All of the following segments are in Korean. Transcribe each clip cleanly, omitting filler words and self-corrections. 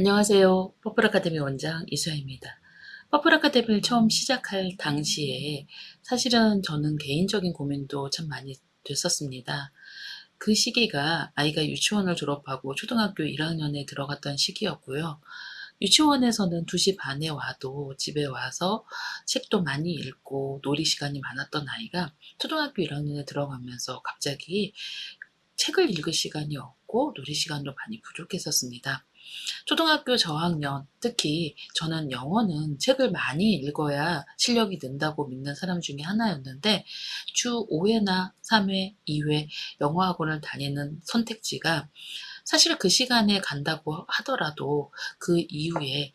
안녕하세요. 퍼플 아카데미 원장 이수연입니다. 퍼플 아카데미를 처음 시작할 당시에 사실은 저는 개인적인 고민도 참 많이 됐었습니다. 그 시기가 아이가 유치원을 졸업하고 초등학교 1학년에 들어갔던 시기였고요. 유치원에서는 2시 반에 와도 집에 와서 책도 많이 읽고 놀이 시간이 많았던 아이가 초등학교 1학년에 들어가면서 갑자기 책을 읽을 시간이 없고 놀이 시간도 많이 부족했었습니다. 초등학교 저학년, 특히 저는 영어는 책을 많이 읽어야 실력이 는다고 믿는 사람 중에 하나였는데, 주 5회나 3회, 2회 영어 학원을 다니는 선택지가 사실 그 시간에 간다고 하더라도 그 이후에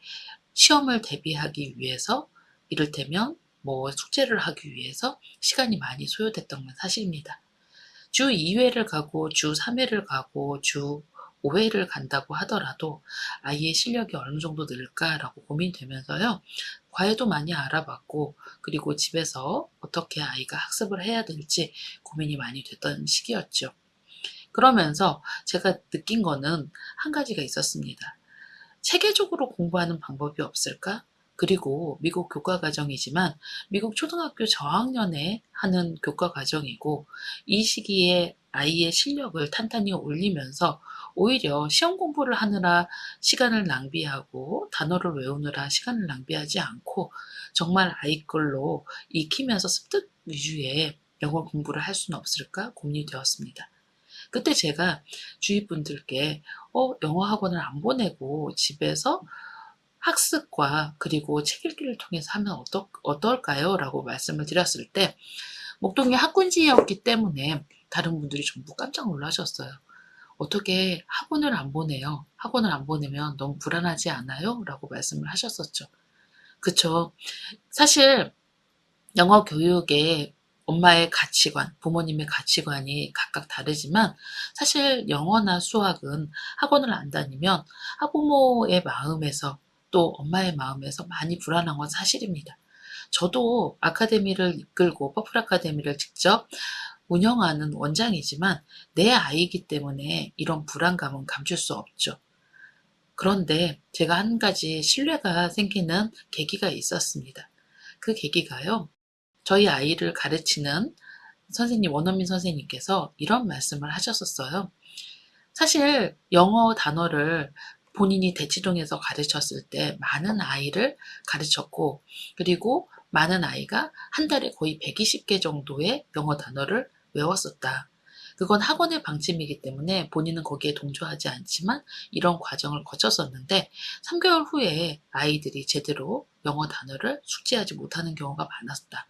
시험을 대비하기 위해서, 이를테면 숙제를 하기 위해서 시간이 많이 소요됐던 건 사실입니다. 주 2회를 가고 주 3회를 가고 주 5회를 간다고 하더라도 아이의 실력이 어느 정도 늘까라고 고민되면서요. 과외도 많이 알아봤고, 그리고 집에서 어떻게 아이가 학습을 해야 될지 고민이 많이 됐던 시기였죠. 그러면서 제가 느낀 거는 한 가지가 있었습니다. 체계적으로 공부하는 방법이 없을까? 그리고 미국 교과 과정이지만 미국 초등학교 저학년에 하는 교과 과정이고, 이 시기에 아이의 실력을 탄탄히 올리면서 오히려 시험 공부를 하느라 시간을 낭비하고 단어를 외우느라 시간을 낭비하지 않고 정말 아이 걸로 익히면서 습득 위주의 영어 공부를 할 수는 없을까 고민이 되었습니다. 그때 제가 주위 분들께 영어 학원을 안 보내고 집에서 학습과 그리고 책 읽기를 통해서 하면 어떨까요? 라고 말씀을 드렸을 때 목동이 학군지였기 때문에 다른 분들이 전부 깜짝 놀라셨어요. 어떻게 학원을 안 보내요? 학원을 안 보내면 너무 불안하지 않아요? 라고 말씀을 하셨었죠. 그쵸. 사실 영어 교육에 엄마의 가치관, 부모님의 가치관이 각각 다르지만 사실 영어나 수학은 학원을 안 다니면 학부모의 마음에서 또 엄마의 마음에서 많이 불안한 건 사실입니다. 저도 아카데미를 이끌고 퍼플 아카데미를 직접 운영하는 원장이지만 내 아이이기 때문에 이런 불안감은 감출 수 없죠. 그런데 제가 한 가지 신뢰가 생기는 계기가 있었습니다. 그 계기가요. 저희 아이를 가르치는 선생님, 원어민 선생님께서 이런 말씀을 하셨었어요. 사실 영어 단어를 본인이 대치동에서 가르쳤을 때 많은 아이를 가르쳤고, 그리고 많은 아이가 한 달에 거의 120개 정도의 영어 단어를 외웠었다. 그건 학원의 방침이기 때문에 본인은 거기에 동조하지 않지만 이런 과정을 거쳤었는데 3개월 후에 아이들이 제대로 영어 단어를 숙지하지 못하는 경우가 많았다.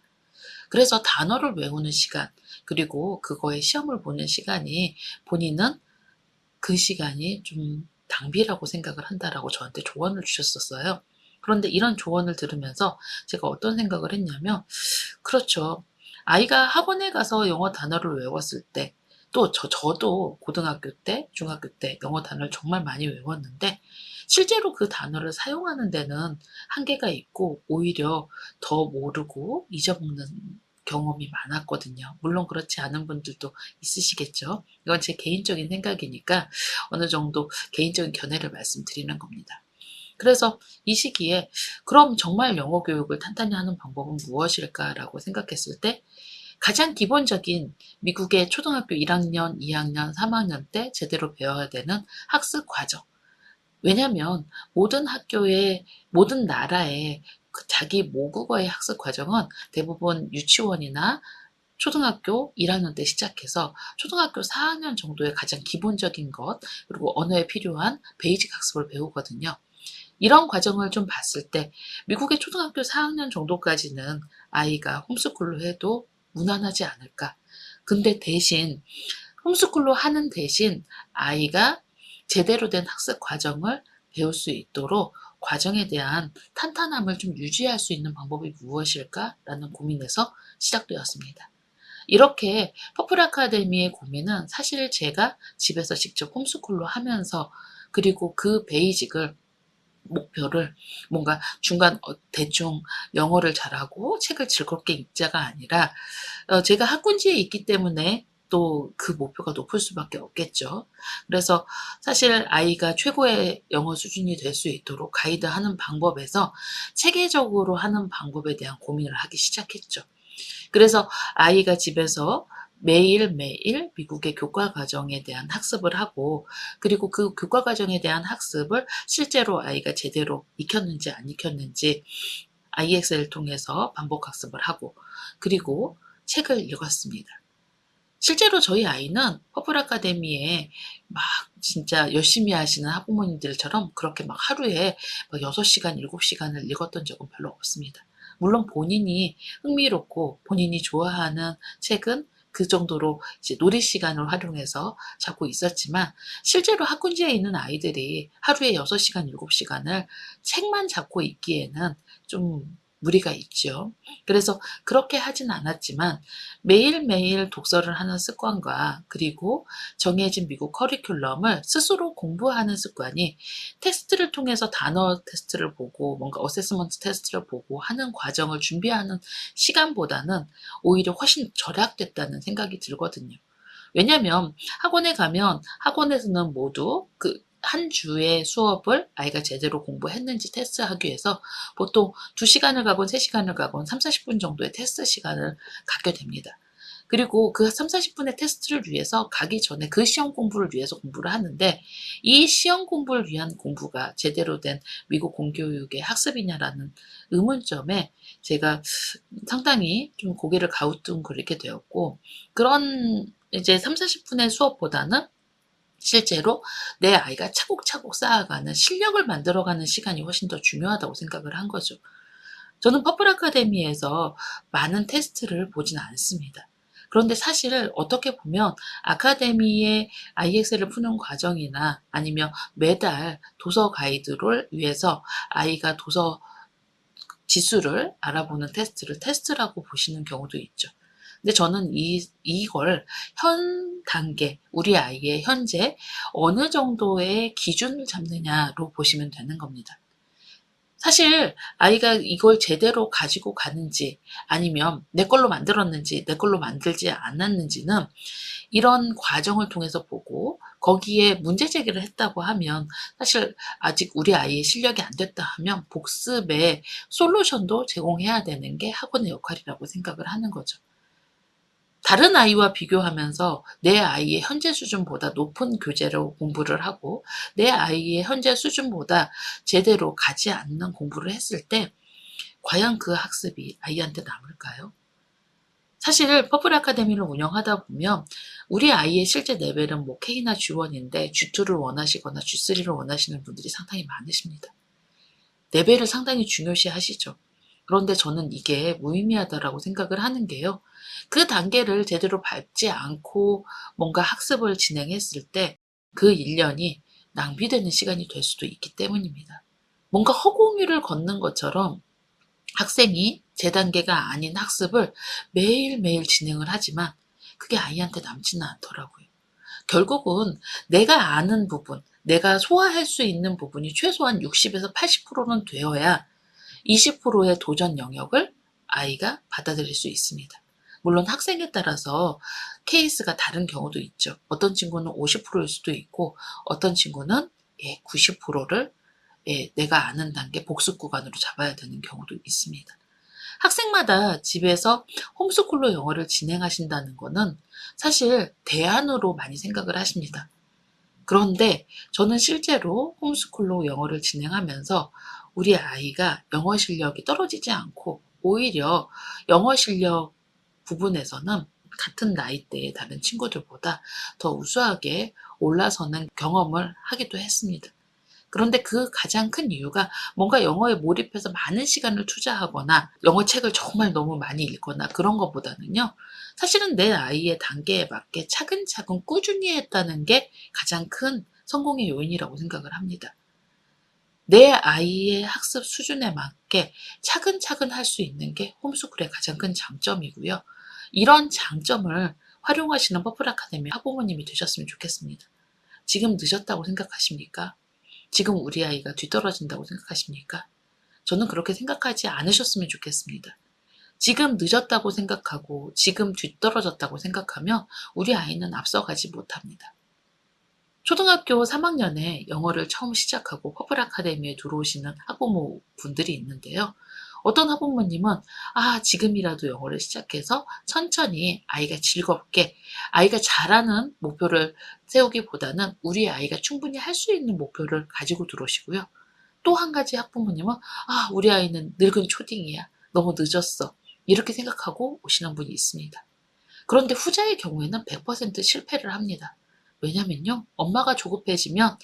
그래서 단어를 외우는 시간, 그리고 그거에 시험을 보는 시간이 본인은 그 시간이 좀 낭비라고 생각을 한다라고 저한테 조언을 주셨었어요. 그런데 이런 조언을 들으면서 제가 어떤 생각을 했냐면, 그렇죠. 아이가 학원에 가서 영어 단어를 외웠을 때, 또 저도 고등학교 때, 중학교 때 영어 단어를 정말 많이 외웠는데, 실제로 그 단어를 사용하는 데는 한계가 있고, 오히려 더 모르고 잊어먹는 경험이 많았거든요. 물론 그렇지 않은 분들도 있으시겠죠. 이건 제 개인적인 생각이니까 어느 정도 개인적인 견해를 말씀드리는 겁니다. 그래서 이 시기에 그럼 정말 영어 교육을 탄탄히 하는 방법은 무엇일까라고 생각했을 때 가장 기본적인 미국의 초등학교 1학년, 2학년, 3학년 때 제대로 배워야 되는 학습 과정. 왜냐하면 모든 나라의 자기 모국어의 학습 과정은 대부분 유치원이나 초등학교 1학년 때 시작해서 초등학교 4학년 정도의 가장 기본적인 것, 그리고 언어에 필요한 베이직 학습을 배우거든요. 이런 과정을 좀 봤을 때 미국의 초등학교 4학년 정도까지는 아이가 홈스쿨로 해도 무난하지 않을까. 근데 대신 홈스쿨로 하는 대신 아이가 제대로 된 학습 과정을 배울 수 있도록 과정에 대한 탄탄함을 좀 유지할 수 있는 방법이 무엇일까라는 고민에서 시작되었습니다. 이렇게 퍼플 아카데미의 고민은 사실 제가 집에서 직접 홈스쿨로 하면서, 그리고 그 베이직을 목표를 뭔가 중간 대충 영어를 잘하고 책을 즐겁게 읽자가 아니라 제가 학군지에 있기 때문에 또 그 목표가 높을 수밖에 없겠죠. 그래서 사실 아이가 최고의 영어 수준이 될 수 있도록 가이드하는 방법에서 체계적으로 하는 방법에 대한 고민을 하기 시작했죠. 그래서 아이가 집에서 매일매일 미국의 교과 과정에 대한 학습을 하고, 그리고 그 교과 과정에 대한 학습을 실제로 아이가 제대로 익혔는지 안 익혔는지 IXL을 통해서 반복 학습을 하고, 그리고 책을 읽었습니다. 실제로 저희 아이는 퍼플 아카데미에 막 진짜 열심히 하시는 학부모님들처럼 그렇게 막 하루에 막 6시간, 7시간을 읽었던 적은 별로 없습니다. 물론 본인이 흥미롭고 본인이 좋아하는 책은 그 정도로 이제 놀이 시간을 활용해서 잡고 있었지만, 실제로 학군지에 있는 아이들이 하루에 6시간, 7시간을 책만 잡고 있기에는 좀 무리가 있죠. 그래서 그렇게 하진 않았지만 매일매일 독서를 하는 습관과, 그리고 정해진 미국 커리큘럼을 스스로 공부하는 습관이 테스트를 통해서 단어 테스트를 보고 뭔가 어세스먼트 테스트를 보고 하는 과정을 준비하는 시간보다는 오히려 훨씬 절약됐다는 생각이 들거든요. 왜냐하면 학원에 가면 학원에서는 모두 그 한 주의 수업을 아이가 제대로 공부했는지 테스트하기 위해서 보통 2시간을 가건 3시간을 가건 30-40분 정도의 테스트 시간을 갖게 됩니다. 그리고 그 30-40분의 테스트를 위해서 가기 전에 그 시험 공부를 위해서 공부를 하는데, 이 시험 공부를 위한 공부가 제대로 된 미국 공교육의 학습이냐라는 의문점에 제가 상당히 좀 고개를 갸우뚱거리게 되었고, 그런 이제 30-40분의 수업보다는 실제로 내 아이가 차곡차곡 쌓아가는 실력을 만들어가는 시간이 훨씬 더 중요하다고 생각을 한 거죠. 저는 퍼플 아카데미에서 많은 테스트를 보진 않습니다. 그런데 사실 어떻게 보면 아카데미의 IXL을 푸는 과정이나 아니면 매달 도서 가이드를 위해서 아이가 도서 지수를 알아보는 테스트라고 보시는 경우도 있죠. 근데 저는 이걸 현 단계, 우리 아이의 현재 어느 정도의 기준을 잡느냐로 보시면 되는 겁니다. 사실 아이가 이걸 제대로 가지고 가는지 아니면 내 걸로 만들었는지 내 걸로 만들지 않았는지는 이런 과정을 통해서 보고, 거기에 문제 제기를 했다고 하면, 사실 아직 우리 아이의 실력이 안 됐다 하면 복습의 솔루션도 제공해야 되는 게 학원의 역할이라고 생각을 하는 거죠. 다른 아이와 비교하면서 내 아이의 현재 수준보다 높은 교재로 공부를 하고 내 아이의 현재 수준보다 제대로 가지 않는 공부를 했을 때 과연 그 학습이 아이한테 남을까요? 사실 퍼플 아카데미를 운영하다 보면 우리 아이의 실제 레벨은 뭐 K나 G1인데 G2를 원하시거나 G3를 원하시는 분들이 상당히 많으십니다. 레벨을 상당히 중요시 하시죠. 그런데 저는 이게 무의미하다라고 생각을 하는 게요, 그 단계를 제대로 밟지 않고 뭔가 학습을 진행했을 때 그 1년이 낭비되는 시간이 될 수도 있기 때문입니다. 뭔가 허공위를 걷는 것처럼 학생이 제 단계가 아닌 학습을 매일매일 진행을 하지만 그게 아이한테 남지는 않더라고요. 결국은 내가 아는 부분, 내가 소화할 수 있는 부분이 최소한 60에서 80%는 되어야 20%의 도전 영역을 아이가 받아들일 수 있습니다. 물론 학생에 따라서 케이스가 다른 경우도 있죠. 어떤 친구는 50%일 수도 있고 어떤 친구는 90%를 내가 아는 단계 복습 구간으로 잡아야 되는 경우도 있습니다. 학생마다 집에서 홈스쿨로 영어를 진행하신다는 거는 사실 대안으로 많이 생각을 하십니다. 그런데 저는 실제로 홈스쿨로 영어를 진행하면서 우리 아이가 영어 실력이 떨어지지 않고 오히려 영어 실력 부분에서는 같은 나이대의 다른 친구들보다 더 우수하게 올라서는 경험을 하기도 했습니다. 그런데 그 가장 큰 이유가 뭔가 영어에 몰입해서 많은 시간을 투자하거나 영어 책을 정말 너무 많이 읽거나 그런 것보다는요, 사실은 내 아이의 단계에 맞게 차근차근 꾸준히 했다는 게 가장 큰 성공의 요인이라고 생각을 합니다. 내 아이의 학습 수준에 맞게 차근차근 할 수 있는 게 홈스쿨의 가장 큰 장점이고요. 이런 장점을 활용하시는 퍼플 아카데미 학부모님이 되셨으면 좋겠습니다. 지금 늦었다고 생각하십니까? 지금 우리 아이가 뒤떨어진다고 생각하십니까? 저는 그렇게 생각하지 않으셨으면 좋겠습니다. 지금 늦었다고 생각하고 지금 뒤떨어졌다고 생각하면 우리 아이는 앞서가지 못합니다. 초등학교 3학년에 영어를 처음 시작하고 퍼플 아카데미에 들어오시는 학부모 분들이 있는데요. 어떤 학부모님은 지금이라도 영어를 시작해서 천천히 아이가 즐겁게 아이가 잘하는 목표를 세우기보다는 우리 아이가 충분히 할 수 있는 목표를 가지고 들어오시고요. 또 한 가지 학부모님은 우리 아이는 늙은 초딩이야. 너무 늦었어. 이렇게 생각하고 오시는 분이 있습니다. 그런데 후자의 경우에는 100% 실패를 합니다. 왜냐면요. 엄마가 조급해지면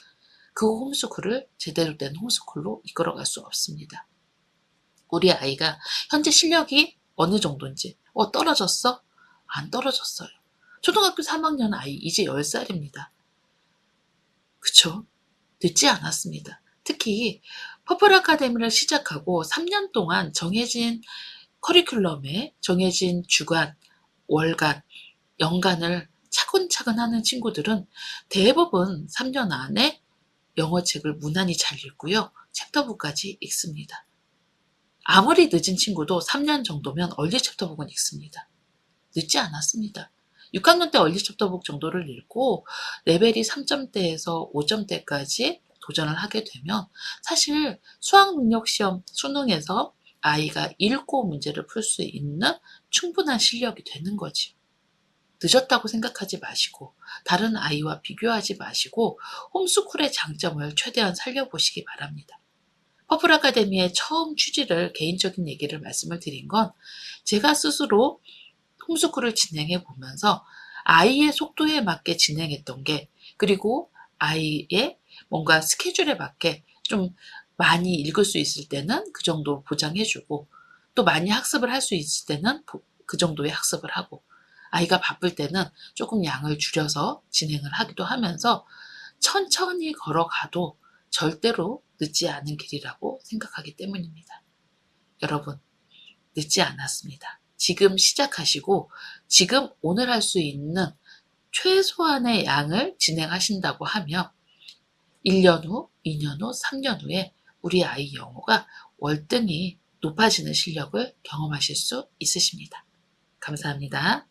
그 홈스쿨을 제대로 된 홈스쿨로 이끌어갈 수 없습니다. 우리 아이가 현재 실력이 어느 정도인지 떨어졌어? 안 떨어졌어요. 초등학교 3학년 아이 이제 10살입니다. 그쵸? 늦지 않았습니다. 특히 퍼플 아카데미를 시작하고 3년 동안 정해진 커리큘럼에 정해진 주간, 월간, 연간을 차근차근 하는 친구들은 대부분 3년 안에 영어책을 무난히 잘 읽고요. 챕터북까지 읽습니다. 아무리 늦은 친구도 3년 정도면 얼리 챕터북은 읽습니다. 늦지 않았습니다. 6학년 때 얼리 챕터북 정도를 읽고 레벨이 3점대에서 5점대까지 도전을 하게 되면 사실 수학능력시험 수능에서 아이가 읽고 문제를 풀 수 있는 충분한 실력이 되는 거죠. 늦었다고 생각하지 마시고 다른 아이와 비교하지 마시고 홈스쿨의 장점을 최대한 살려보시기 바랍니다. 퍼플 아카데미의 처음 취지를 개인적인 얘기를 말씀을 드린 건 제가 스스로 홈스쿨을 진행해 보면서 아이의 속도에 맞게 진행했던 게 그리고 아이의 뭔가 스케줄에 맞게 좀 많이 읽을 수 있을 때는 그 정도 보장해주고 또 많이 학습을 할 수 있을 때는 그 정도의 학습을 하고 아이가 바쁠 때는 조금 양을 줄여서 진행을 하기도 하면서 천천히 걸어가도 절대로 늦지 않은 길이라고 생각하기 때문입니다. 여러분, 늦지 않았습니다. 지금 시작하시고 지금 오늘 할 수 있는 최소한의 양을 진행하신다고 하면 1년 후, 2년 후, 3년 후에 우리 아이 영어가 월등히 높아지는 실력을 경험하실 수 있으십니다. 감사합니다.